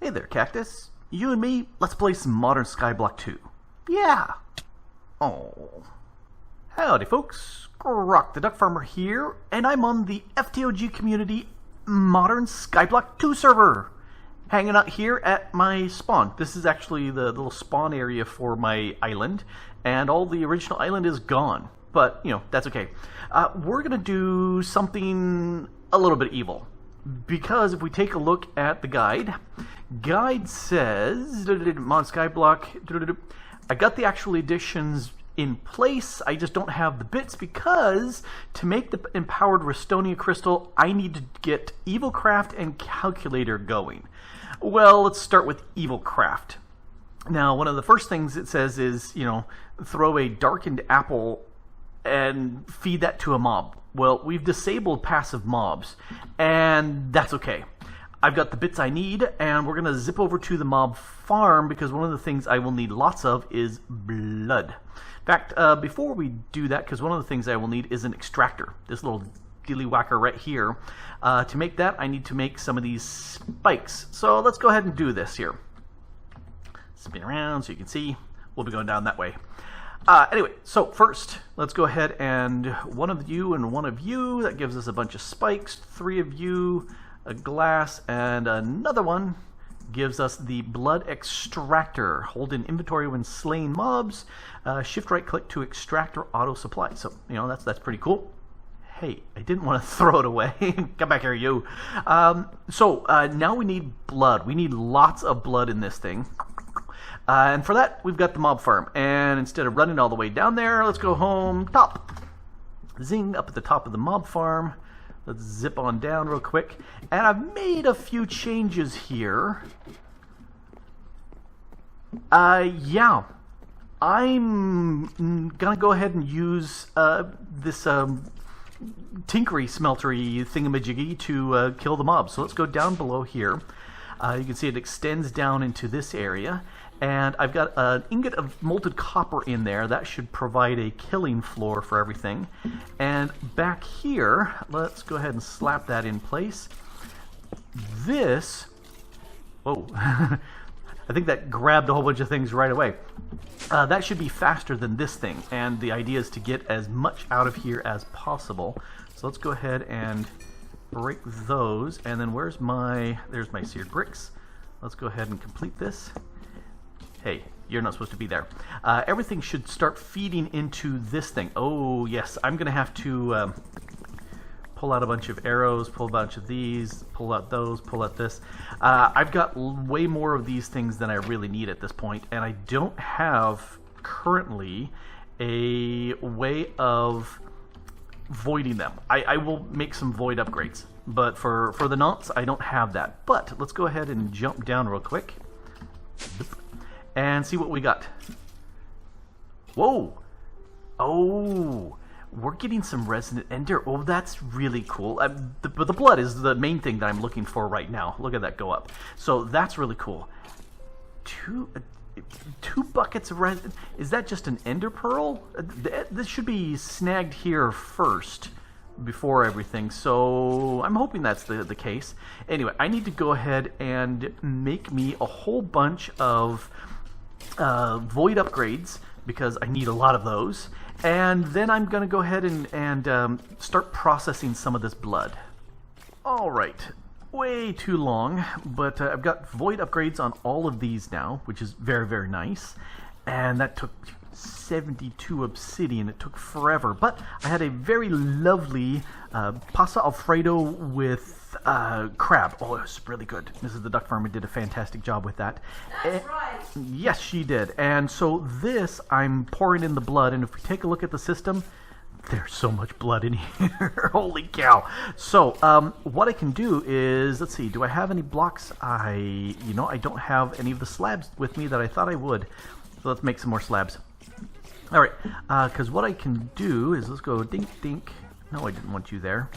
Hey there, Cactus. You and me, let's play some Modern Skyblock 2. Yeah! Oh. Howdy, folks. Grok the DuckFarmer here, and I'm on the FTOG community Modern Skyblock 2 server. Hanging out here at my spawn. This is actually the little spawn area for my island, and all the original island is gone. But, you know, that's okay. We're going to do something a little bit evil. Because if we take a look at the guide says, Modern Skyblock, I got the actual editions in place, I just don't have the bits because to make the empowered Restonia crystal, I need to get EvilCraft and calculator going. Well, let's start with EvilCraft. Now, one of the first things it says is, you know, throw a darkened apple and feed that to a mob. Well, we've disabled passive mobs, and that's okay. I've got the bits I need, and we're going to zip over to the mob farm because one of the things I will need lots of is blood. In fact, before we do that, because one of the things I will need is an extractor, this little dilly-whacker right here. To make that, I need to make some of these spikes. So let's go ahead and do this here. Spin around so you can see. We'll be going down that way. Anyway, so first, let's go ahead and one of you and one of you. That gives us a bunch of spikes. 3 of you, a glass, and another one gives us the blood extractor. Hold in inventory when slaying mobs. Shift right click to extract or auto supply. So, you know, that's pretty cool. Hey, I didn't want to throw it away. Come back here, you. Now we need blood. We need lots of blood in this thing. And for that, we've got the mob farm. And instead of running all the way down there, let's go home top. Zing, up at the top of the mob farm. Let's zip on down real quick. And I've made a few changes here. Yeah. I'm going to go ahead and use this tinkery smeltery thingamajiggy to kill the mobs. So let's go down below here. You can see it extends down into this area. And I've got an ingot of molten copper in there. That should provide a killing floor for everything. And back here, let's go ahead and slap that in place. This, whoa, I think that grabbed a whole bunch of things right away. That should be faster than this thing. And the idea is to get as much out of here as possible. So let's go ahead and break those. And then there's my seared bricks. Let's go ahead and complete this. Hey, you're not supposed to be there. Everything should start feeding into this thing. Oh, yes, I'm going to have to pull out a bunch of arrows, pull a bunch of these, pull out those, pull out this. I've got way more of these things than I really need at this point, and I don't have currently a way of voiding them. I will make some void upgrades, but for the nonce, I don't have that. But let's go ahead and jump down real quick. And see what we got. Whoa! Oh, we're getting some resonant ender. Oh, that's really cool. The blood is the main thing that I'm looking for right now. Look at that go up. So that's really cool. Two buckets of resin. Is that just an ender pearl? This should be snagged here first before everything. So I'm hoping that's the case. Anyway, I need to go ahead and make me a whole bunch of void upgrades because I need a lot of those, and then I'm going to go ahead and start processing some of this blood. Alright, way too long, but I've got void upgrades on all of these now, which is very, very nice, and that took 72 obsidian. It took forever, but I had a very lovely pasta alfredo with crab. Oh, it was really good. Mrs. the DuckFarmer did a fantastic job with that. That's right. Yes, she did. And so this, I'm pouring in the blood, and if we take a look at the system, there's so much blood in here. Holy cow. So, what I can do is, let's see, do I have any blocks? I don't have any of the slabs with me that I thought I would. So let's make some more slabs. Alright, because what I can do is, let's go dink dink. No, I didn't want you there.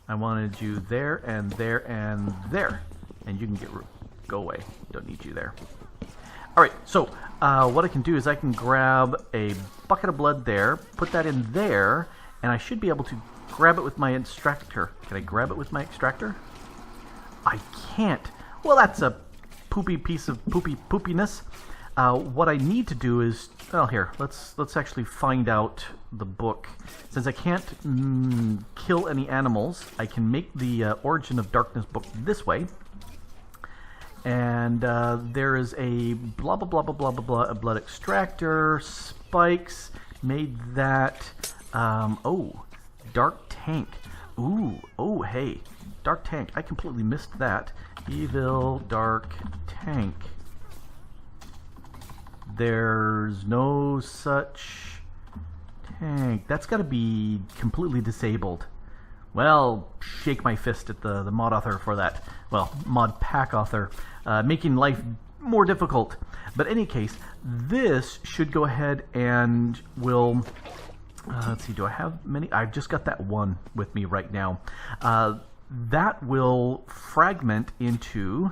I wanted you there and there and there. And you can go away. Don't need you there. Alright, so what I can do is I can grab a bucket of blood there, put that in there, and I should be able to grab it with my extractor. Can I grab it with my extractor? I can't. Well, that's a poopy piece of poopiness. What I need to do is, well, here, let's actually find out the book. Since I can't kill any animals, I can make the Origin of Darkness book this way. And there is a blah blah blah blah blah blah blah, a blood extractor, spikes, made that. Oh, dark tank. Ooh, oh hey, dark tank. I completely missed that. Evil dark tank. There's no such tank. That's got to be completely disabled. Well, shake my fist at the mod author for that. Well, Modpack author, making life more difficult. But in any case, this should go ahead and will... let's see, do I have many? I've just got that one with me right now. That will fragment into...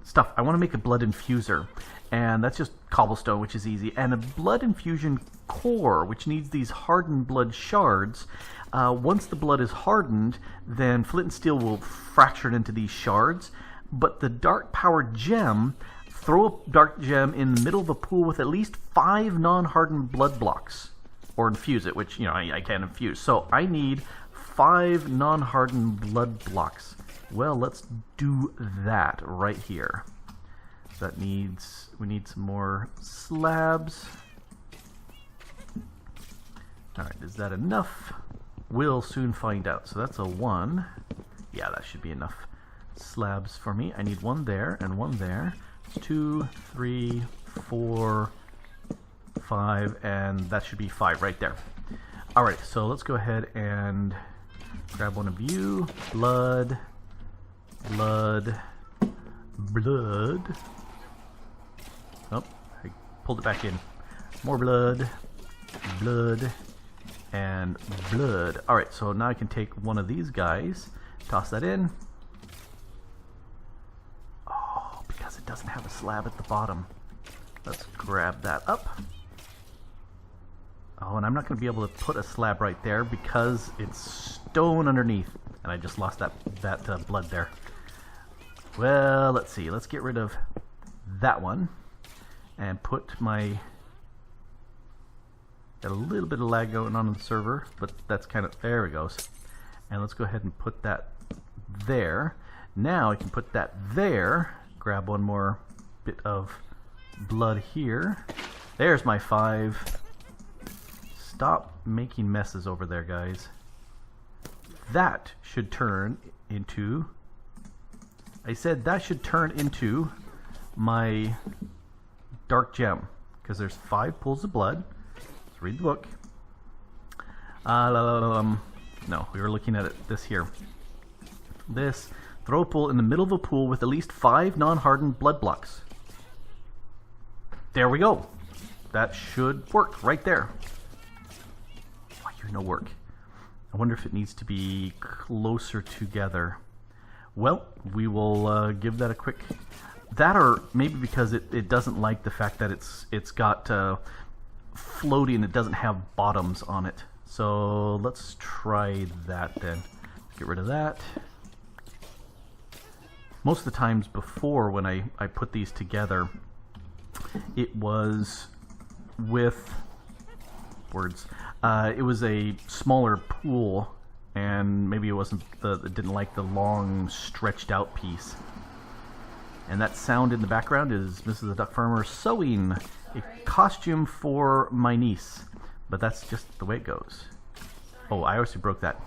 stuff. I want to make a blood infuser, and that's just cobblestone, which is easy, and a blood infusion core, which needs these hardened blood shards. Once the blood is hardened, then flint and steel will fracture it into these shards, but the dark power gem, throw a dark gem in the middle of a pool with at least 5 non-hardened blood blocks, or infuse it, which, you know, I can't infuse, so I need 5 non-hardened blood blocks. Well, let's do that right here. That needs, we need some more slabs. Alright, is that enough? We'll soon find out. So that's a 1. Yeah, that should be enough slabs for me. I need 1 there and 1 there. 2, 3, 4, 5, and that should be 5 right there. Alright, so let's go ahead and grab one of you. Blood. Blood. Oh, I pulled it back in. More blood. Blood. And blood. Alright, so now I can take one of these guys, toss that in. Oh, because it doesn't have a slab at the bottom. Let's grab that up. Oh, and I'm not going to be able to put a slab right there because it's stone underneath. And I just lost that blood there. Well, let's see. Let's get rid of that one and put my... Got a little bit of lag going on the server, but that's kind of... There it goes. And let's go ahead and put that there. Now I can put that there. Grab one more bit of blood here. There's my 5. Stop making messes over there, guys. That should turn into... I said that should turn into my dark gem, because there's 5 pools of blood. Let's read the book. No, we were looking at this here. This, throw a pool in the middle of a pool with at least 5 non-hardened blood blocks. There we go. That should work right there. Why you no work? I wonder if it needs to be closer together. Well, we will give that a quick... That, or maybe because it doesn't like the fact that it's got floating, it doesn't have bottoms on it. So let's try that then. Get rid of that. Most of the times before, when I put these together, it was with words. It was a smaller pool, and maybe it didn't like the long stretched out piece. And that sound in the background is Mrs. the DuckFarmer sewing a costume for my niece. But that's just the way it goes. Oh, I obviously broke that.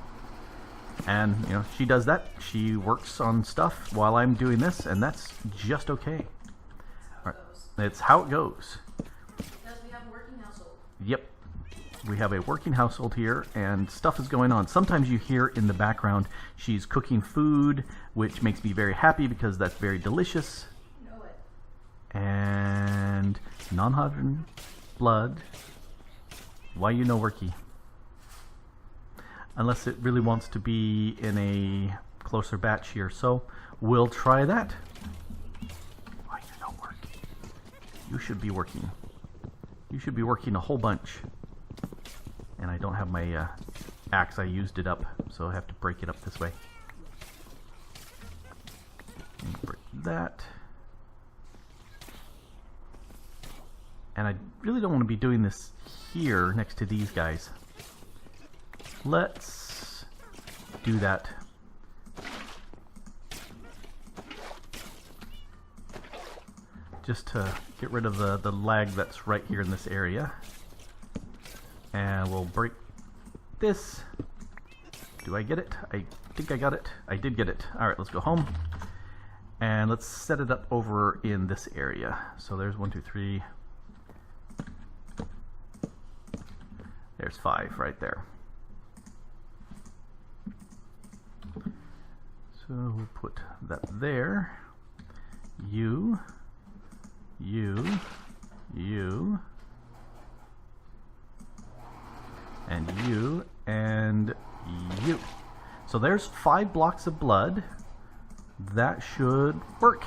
And, you know, she does that. She works on stuff while I'm doing this, and that's just okay. All right. It's how it goes. Because we have a working household. Yep. We have a working household here, and stuff is going on. Sometimes you hear in the background she's cooking food, which makes me very happy because that's very delicious. You know it. And non-hardened blood. Why you no worky? Unless it really wants to be in a closer batch here, so we'll try that. Why you no work? You should be working. You should be working a whole bunch. And I don't have my axe. I used it up, so I have to break it up this way. Break that. And I really don't want to be doing this here next to these guys. Let's do that. Just to get rid of the lag that's right here in this area. And we'll break this. Do I get it? I think I got it. I did get it. Alright, let's go home. And let's set it up over in this area. So there's 1, 2, 3. There's 5 right there. So we'll put that there. You, and you, and you. So there's 5 blocks of blood. That should work.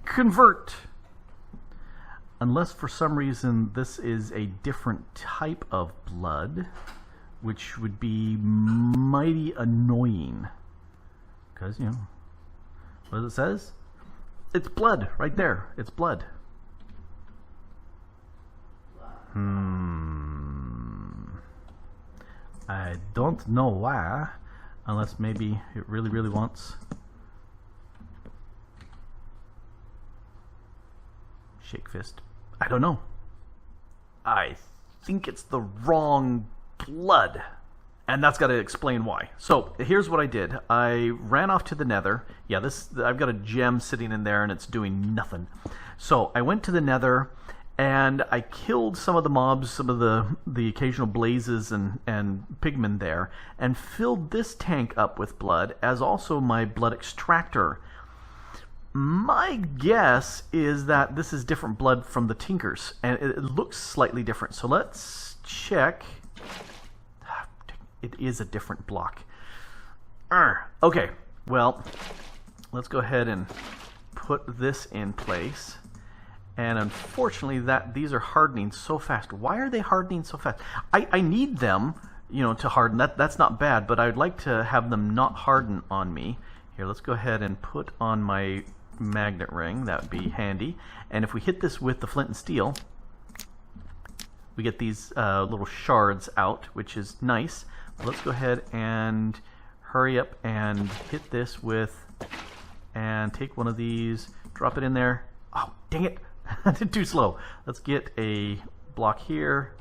Convert. Unless for some reason this is a different type of blood, which would be mighty annoying. Because, you know, what does it says? It's blood right there. It's blood. I don't know why, unless maybe it really wants shake fist. I don't know. I think it's the wrong blood. And that's got to explain why. So here's what I did. I ran off to the nether. Yeah, I've got a gem sitting in there and it's doing nothing. So I went to the nether and I killed some of the mobs, some of the occasional blazes and pigmen there, and filled this tank up with blood, as also my blood extractor. My guess is that this is different blood from the Tinkers, and it looks slightly different. So let's check. It is a different block. Okay, well, let's go ahead and put this in place. And unfortunately, these are hardening so fast. Why are they hardening so fast? I need them, you know, to harden. That's not bad, but I'd like to have them not harden on me. Here, let's go ahead and put on my magnet ring. That would be handy. And if we hit this with the flint and steel, we get these little shards out, which is nice. Let's go ahead and hurry up and hit this with, and take one of these, drop it in there. Oh, dang it. I did too slow. Let's get a block here.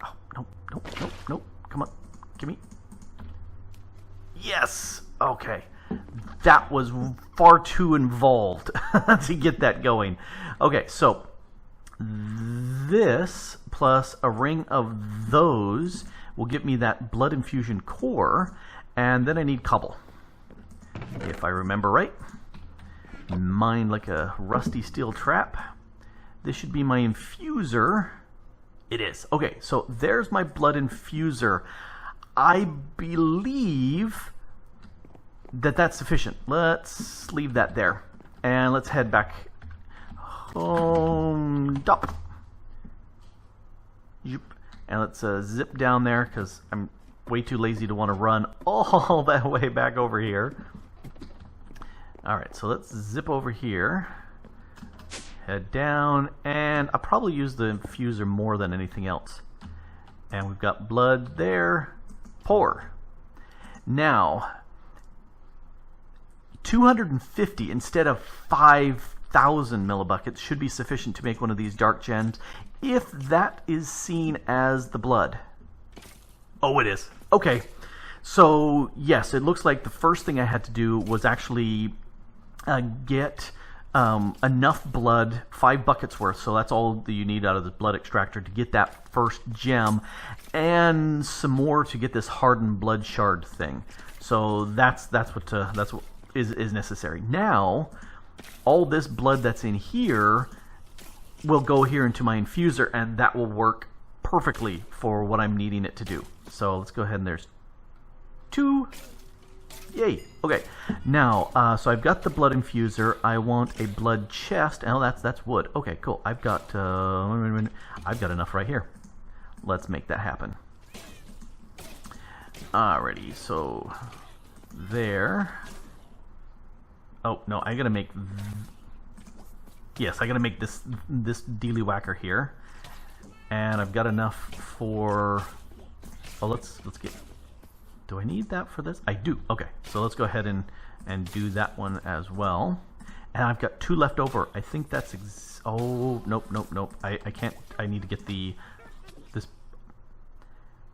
Oh, nope. Come on. Give me. Yes. Okay. That was far too involved to get that going. Okay, so this plus a ring of those will give me that blood infusion core, and then I need cobble. If I remember right. Mine like a rusty steel trap. This should be my infuser. It is. Okay, so there's my blood infuser. I believe that that's sufficient. Let's leave that there. And let's head back home. Top. And let's zip down there because I'm way too lazy to want to run all that way back over here. Alright, so let's zip over here, head down, and I'll probably use the infuser more than anything else. And we've got blood there. Pour. Now, 250 instead of 5,000 millibuckets should be sufficient to make one of these dark gems, if that is seen as the blood. Oh, it is. Okay. So, yes, it looks like the first thing I had to do was actually get enough blood, 5 buckets worth, so that's all that you need out of the blood extractor to get that first gem, and some more to get this hardened blood shard thing. So that's what is necessary. Now, all this blood that's in here will go here into my infuser, and that will work perfectly for what I'm needing it to do. So let's go ahead, and there's 2. Yay. Okay. Now, so I've got the blood infuser. I want a blood chest. Oh, that's wood. Okay, cool. I've got enough right here. Let's make that happen. Alrighty. So there. Oh, no, I gotta make... Yes, I gotta make this dealy whacker here. And I've got enough for... Oh, let's get... Do I need that for this? I do. Okay, so let's go ahead and do that one as well. And I've got 2 left over. I think that's... Oh, nope. I can't... I need to get this...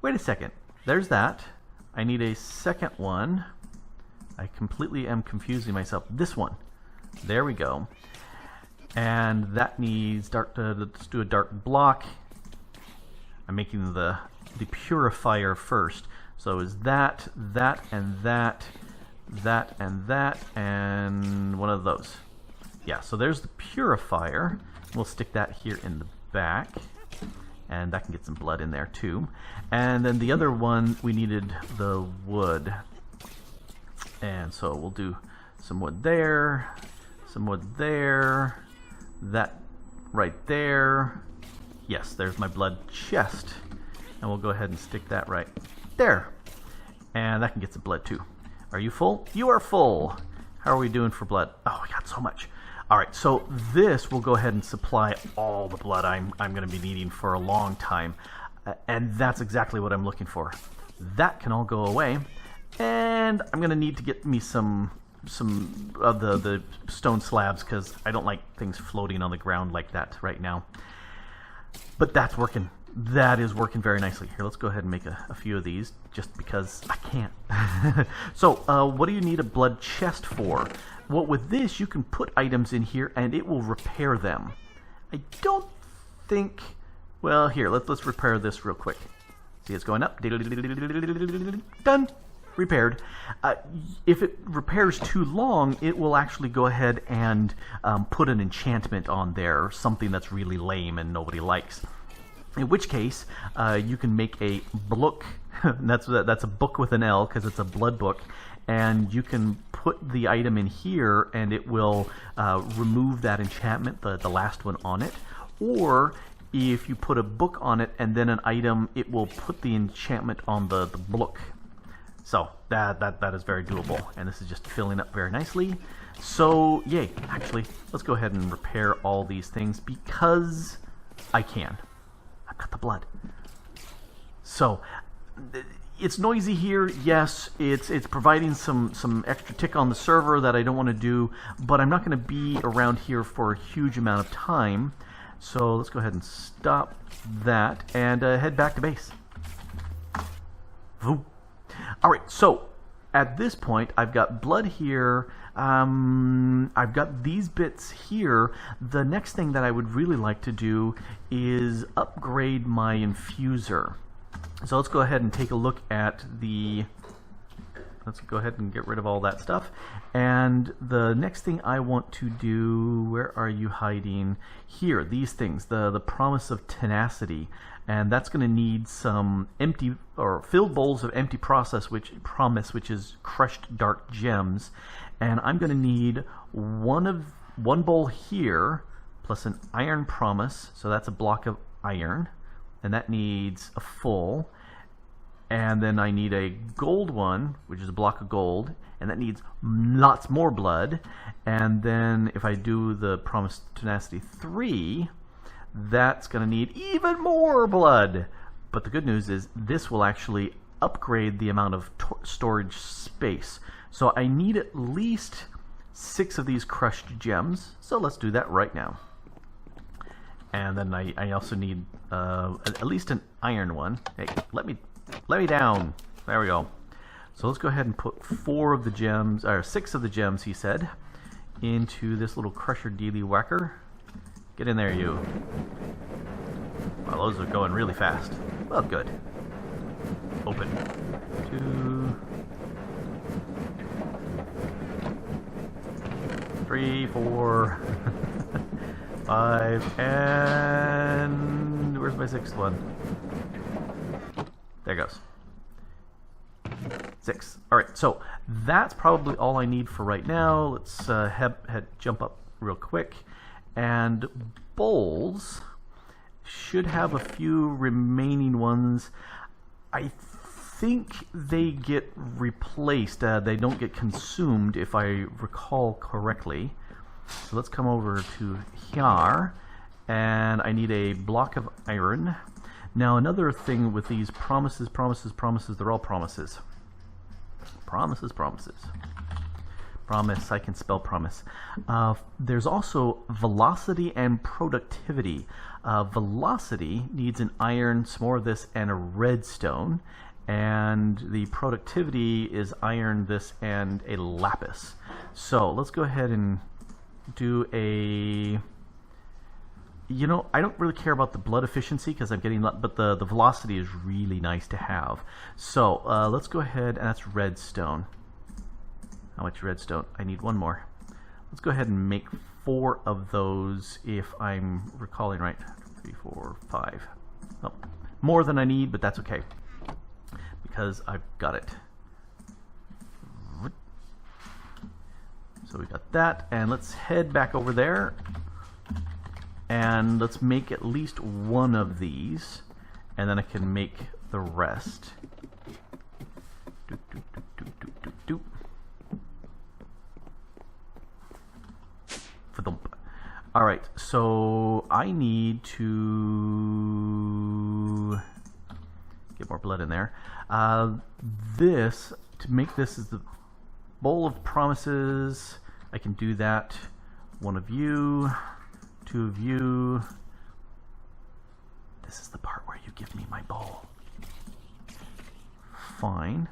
Wait a second. There's that. I need a second one. I completely am confusing myself. This one. There we go. And that needs dark... let's do a dark block. I'm making the purifier first. So is that, and that, and that, and one of those. Yeah, so there's the purifier. We'll stick that here in the back. And that can get some blood in there too. And then the other one, we needed the wood. And so we'll do some wood there, some wood there, that right there. Yes, there's my blood chest. And we'll go ahead and stick that right there. And that can get some blood too. Are you full? You are full. How are we doing for blood? Oh, we got so much. All right, so this will go ahead and supply all the blood I'm going to be needing for a long time. And that's exactly what I'm looking for. That can all go away. And I'm going to need to get me some of the stone slabs because I don't like things floating on the ground like that right now. But that's working. That is working very nicely. Here, let's go ahead and make a few of these just because I can't. So, what do you need a blood chest for? Well, with this, you can put items in here and it will repair them. I don't think... Well, here, let's repair this real quick. See, it's going up. Done. Repaired. If it repairs too long, it will actually go ahead and put an enchantment on there, something that's really lame and nobody likes. In which case, you can make a book. That's a book with an L because it's a blood book, and you can put the item in here, and it will remove that enchantment, the last one on it. Or if you put a book on it and then an item, it will put the enchantment on the book. So that is very doable, and this is just filling up very nicely. So yay! Actually, let's go ahead and repair all these things because I can. I've got the blood. So it's noisy here. Yes, it's providing some extra tick on the server that I don't want to do, but I'm not going to be around here for a huge amount of time. So let's go ahead and stop that and head back to base. Vroom. All right, so at this point, I've got blood here. I've got these bits here. The next thing that I would really like to do is upgrade my infuser. So let's go ahead and take a look at the... Let's go ahead and get rid of all that stuff. And the next thing I want to do... Where are you hiding? Here, these things. The promise of tenacity. And that's going to need some empty or filled bowls of empty promise, which is crushed dark gems. And I'm going to need one bowl here plus an iron promise. So that's a block of iron, and that needs a full. And then I need a gold one, which is a block of gold, and that needs lots more blood. And then if I do the promise tenacity 3, that's going to need even more blood. But the good news is this will actually upgrade the amount of storage space. So I need at least 6 of these crushed gems. So let's do that right now. And then I also need at least an iron one. Hey, let me down. There we go. So let's go ahead and put 4 of the gems, or 6 of the gems, he said, into this little crusher dealy whacker. Get in there, you. Wow, those are going really fast. Well, good. Open. 2, 3, 4, 5, and where's my 6th one? There goes. 6. All right, so that's probably all I need for right now. Let's jump up real quick. And bowls should have a few remaining ones. I think they get replaced. They don't get consumed, if I recall correctly. So let's come over to here, and I need a block of iron. Now another thing with these promises, they're all promises. Promises. Promise, I can spell promise. There's also velocity and productivity. Velocity needs an iron, some more of this, and a redstone. And the productivity is iron, this, and a lapis. So let's go ahead and do a... You know, I don't really care about the blood efficiency because I'm getting... But the velocity is really nice to have. So let's go ahead, and that's redstone. How much redstone? I need one more. Let's go ahead and make 4 of those if I'm recalling right. 3, 4, 5. Oh, more than I need, but that's okay because I've got it. So we got that, and let's head back over there and let's make at least one of these, and then I can make the rest. Alright, so I need to get more blood in there. To make this is the bowl of promises. I can do that. 1 of you, 2 of you. This is the part where you give me my bowl. Fine.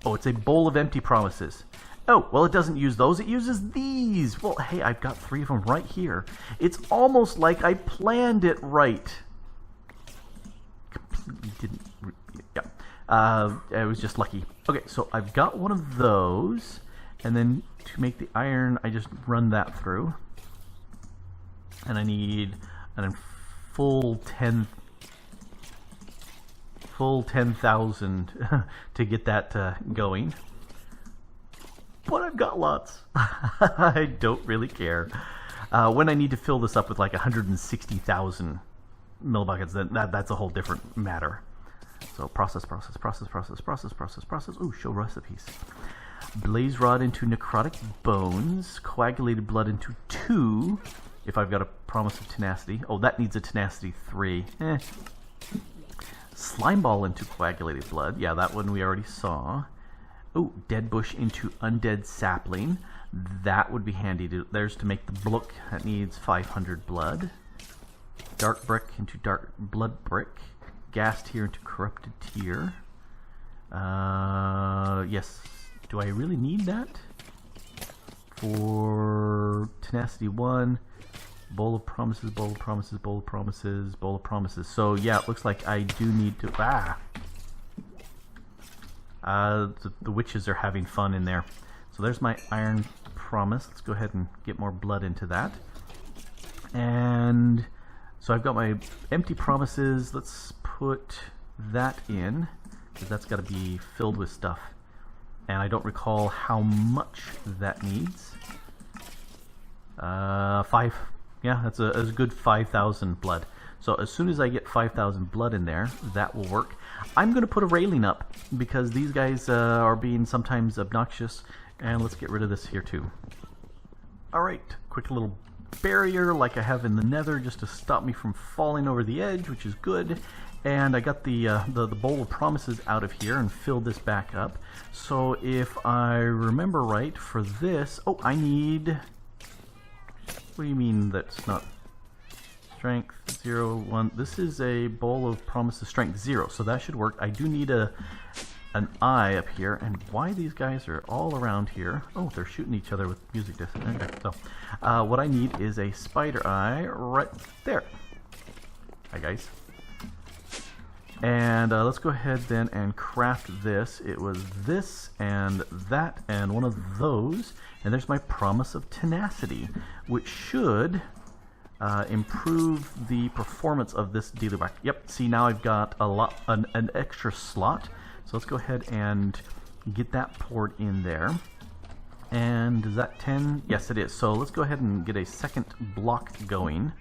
Oh, it's a bowl of empty promises. Oh, well, it doesn't use those. It uses these. Well, hey, I've got 3 of them right here. It's almost like I planned it right. Completely didn't. Yeah. I was just lucky. Okay, so I've got one of those. And then to make the iron, I just run that through. And I need a full 10,000 to get that going. But I've got lots. I don't really care. When I need to fill this up with like 160,000 millibuckets, then that's a whole different matter. So process. Ooh, show recipes. Blaze rod into necrotic bones. Coagulated blood into 2. If I've got a promise of tenacity. Oh, that needs a tenacity 3. Slime ball into coagulated blood. Yeah, that one we already saw. Oh, dead bush into undead sapling. That would be handy. There's to make the block. That needs 500 blood. Dark brick into dark blood brick. Gas tier into corrupted tier. Yes. Do I really need that? For tenacity 1. Bowl of promises. So yeah, it looks like I do need to... the witches are having fun in there. So there's my iron promise. Let's go ahead and get more blood into that. And so I've got my empty promises. Let's put that in, because that's got to be filled with stuff. And I don't recall how much that needs. 5. Yeah, that's a good 5,000 blood. So as soon as I get 5,000 blood in there, that will work. I'm going to put a railing up because these guys are being sometimes obnoxious. And let's get rid of this here too. Alright, quick little barrier like I have in the nether just to stop me from falling over the edge, which is good. And I got the bowl of promises out of here and filled this back up. So if I remember right, for this... Oh, I need... What do you mean that's not... Strength 0, 1. This is a bowl of promises, strength 0, so that should work. I do need an eye up here, and why these guys are all around here. Oh, they're shooting each other with music discs. Okay, so what I need is a spider eye right there. Hi guys. And let's go ahead then and craft this. It was this and that and one of those, and there's my promise of tenacity, which should improve the performance of this dealer back. Yep, see, now I've got an extra slot. So let's go ahead and get that poured in there. And is that 10? Yes, it is. So let's go ahead and get a second block going.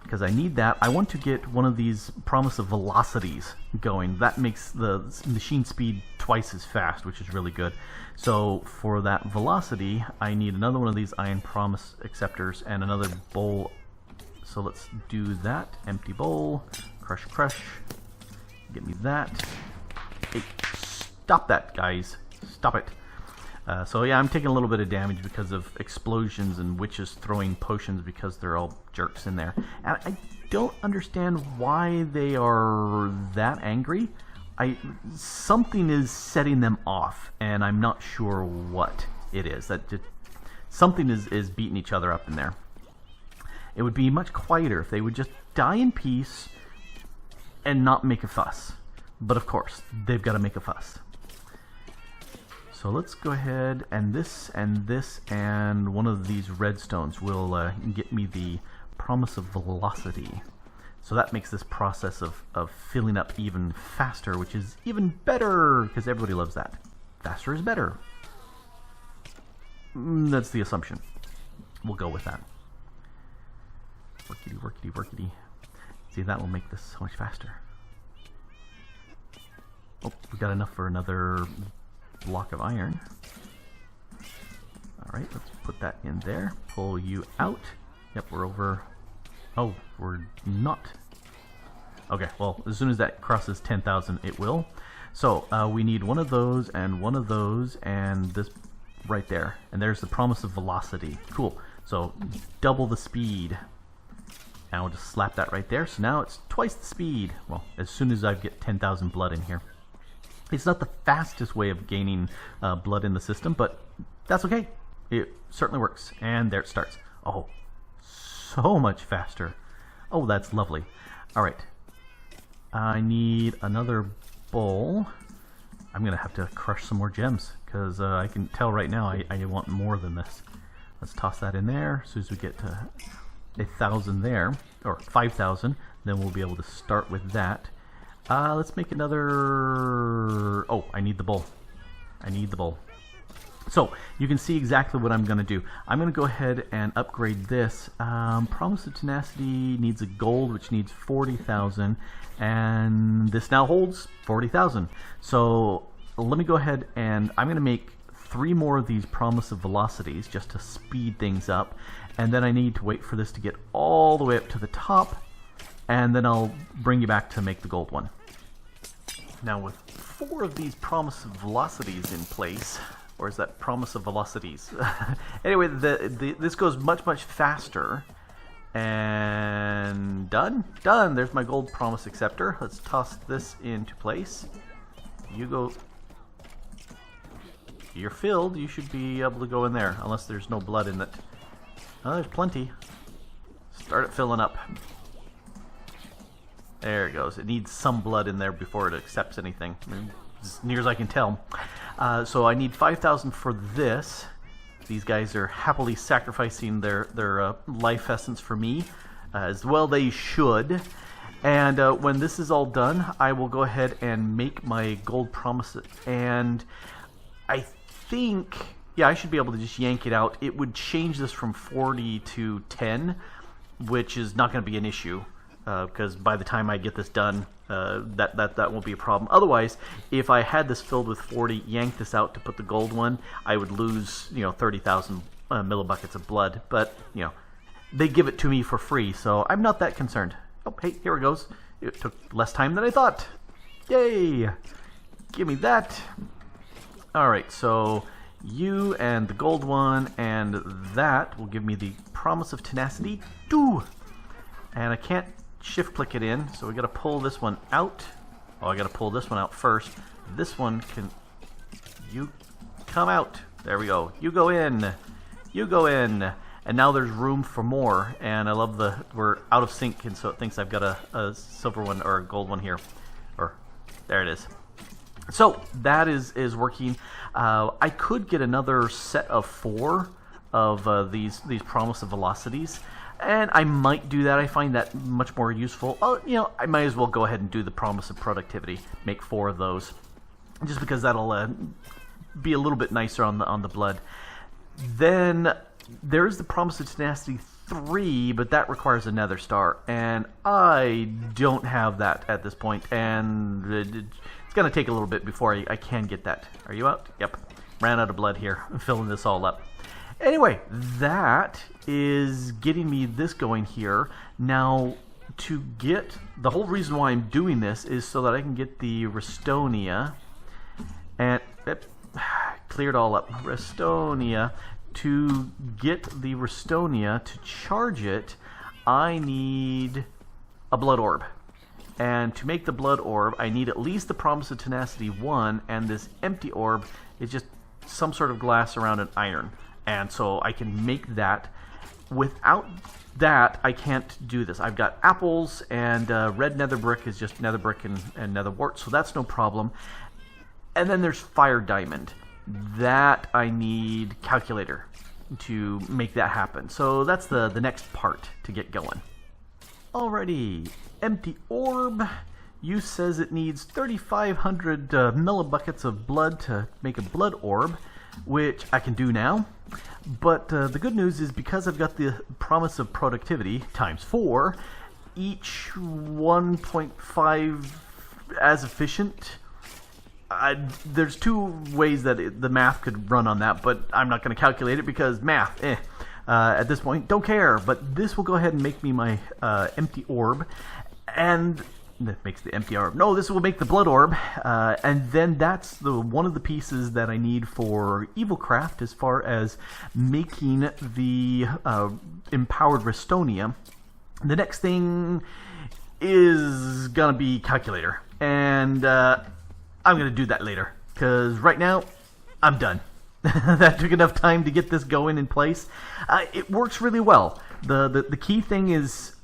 because I need that. I want to get one of these promise of velocities going. That makes the machine speed twice as fast, which is really good. So for that velocity, I need another one of these iron promise acceptors and another bowl. So let's do that. Empty bowl, crush, crush. Get me that. Hey, stop that, guys. Stop it. So yeah, I'm taking a little bit of damage because of explosions and witches throwing potions because they're all jerks in there. And I don't understand why they are that angry. Something is setting them off, and I'm not sure what it is. Something is beating each other up in there. It would be much quieter if they would just die in peace and not make a fuss. But of course, they've got to make a fuss. So let's go ahead, and this and this and one of these redstones will get me the promise of velocity. So that makes this process of filling up even faster, which is even better, because everybody loves that. Faster is better. That's the assumption. We'll go with that. Workity, workity, workity. See, that will make this so much faster. Oh, we got enough for another block of iron. Alright, let's put that in there. Pull you out. Yep, we're over. Oh, we're not. Okay, well, as soon as that crosses 10,000, it will. So, we need one of those, and this right there. And there's the promise of velocity. Cool. So, double the speed. And we'll just slap that right there. So now it's twice the speed. Well, as soon as I get 10,000 blood in here. It's not the fastest way of gaining blood in the system, but that's okay. It certainly works. And there it starts. Oh, so much faster. Oh, that's lovely. All right. I need another bowl. I'm going to have to crush some more gems, because I can tell right now I want more than this. Let's toss that in there. As soon as we get to 1,000 there, or 5,000, then we'll be able to start with that. Let's make another. Oh, I need the bowl. I need the bowl. So you can see exactly what I'm going to do. I'm going to go ahead and upgrade this. Promise of tenacity needs a gold, which needs 40,000, and this now holds 40,000. So let me go ahead and I'm going to make 3 more of these promise of velocities just to speed things up, and then I need to wait for this to get all the way up to the top, and then I'll bring you back to make the gold one. Now with 4 of these promise of velocities in place, or is that promise of velocities? Anyway, this goes much faster. And done. There's my gold promise acceptor. Let's toss this into place. You go. You're filled. You should be able to go in there, unless there's no blood in it. Oh, there's plenty. Start it filling up. There it goes. It needs some blood in there before it accepts anything, as near as I can tell. So I need 5,000 for this. These guys are happily sacrificing their life essence for me, as well they should. And when this is all done, I will go ahead and make my gold promise. And I think, yeah, I should be able to just yank it out. It would change this from 40 to 10, which is not going to be an issue. Because by the time I get this done, that won't be a problem. Otherwise, if I had this filled with 40, yank this out to put the gold one, I would lose 30,000 millibuckets of blood. But they give it to me for free, so I'm not that concerned. Oh, hey, here it goes. It took less time than I thought. Yay! Give me that. All right, so you and the gold one and that will give me the promise of tenacity 2. And I can't shift click it in, so we got to pull this one out. Oh, I got to pull this one out first. This one can. You come out. There we go. You go in. You go in. And now there's room for more. And I love we're out of sync, and so it thinks I've got a silver one or a gold one here. Or there it is. So that is working. I could get another set of 4 of these promise of velocities. And I might do that. I find that much more useful. I might as well go ahead and do the promise of productivity. Make 4 of those, just because that'll be a little bit nicer on the blood. Then there's the promise of tenacity 3, but that requires a nether star, and I don't have that at this point, and it's going to take a little bit before I can get that. Are you out? Yep. Ran out of blood here. I'm filling this all up. Anyway, that is getting me this going here. Now, to get... the whole reason why I'm doing this is so that I can get the Restonia, and... cleared all up. Restonia. To get the Restonia, to charge it, I need a blood orb. And to make the blood orb, I need at least the Promise of Tenacity 1, and this empty orb is just some sort of glass around an iron. And so I can make that. Without that, I can't do this. I've got apples, and red nether brick is just nether brick and nether wart, so that's no problem. And then there's fire diamond. That I need calculator to make that happen. So that's the next part to get going. Alrighty, empty orb. Use says it needs 3,500 millibuckets of blood to make a blood orb, which I can do now. But the good news is, because I've got the promise of productivity times 4, each 1.5 as efficient. There's 2 ways that the math could run on that, but I'm not going to calculate it because math, at this point, don't care. But this will go ahead and make me my empty orb, and that makes the empty orb. No, this will make the blood orb, and then that's one of the pieces that I need for EvilCraft as far as making the empowered Restonia. The next thing is gonna be calculator, and I'm going to do that later, because right now, I'm done. That took enough time to get this going in place. It works really well. The key thing is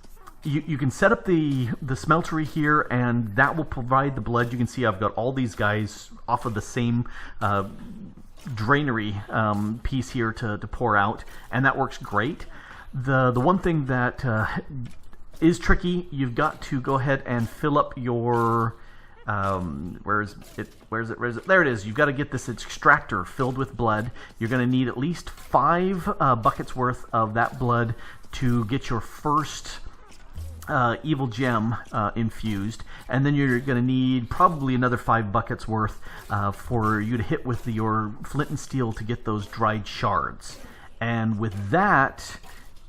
you can set up the smeltery here, and that will provide the blood. You can see I've got all these guys off of the same drainery piece here to pour out, and that works great. The one thing that is tricky, you've got to go ahead and fill up your... where is it? There it is. You've got to get this extractor filled with blood. You're going to need at least 5 buckets worth of that blood to get your first evil gem infused, and then you're going to need probably another 5 buckets worth for you to hit with your flint and steel to get those dried shards. And with that,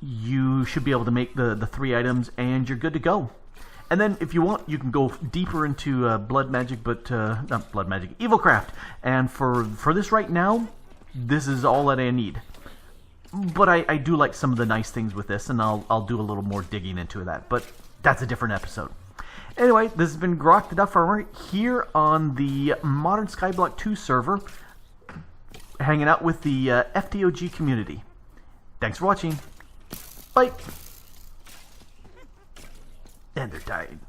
you should be able to make the 3 items, and you're good to go. And then, if you want, you can go deeper into blood magic, but not blood magic, EvilCraft. And for this right now, this is all that I need. But I do like some of the nice things with this, and I'll do a little more digging into that. But that's a different episode. Anyway, this has been Grok the DuckFarmer here on the Modern Skyblock 2 server, hanging out with the FDOG community. Thanks for watching. Bye. And they're dying.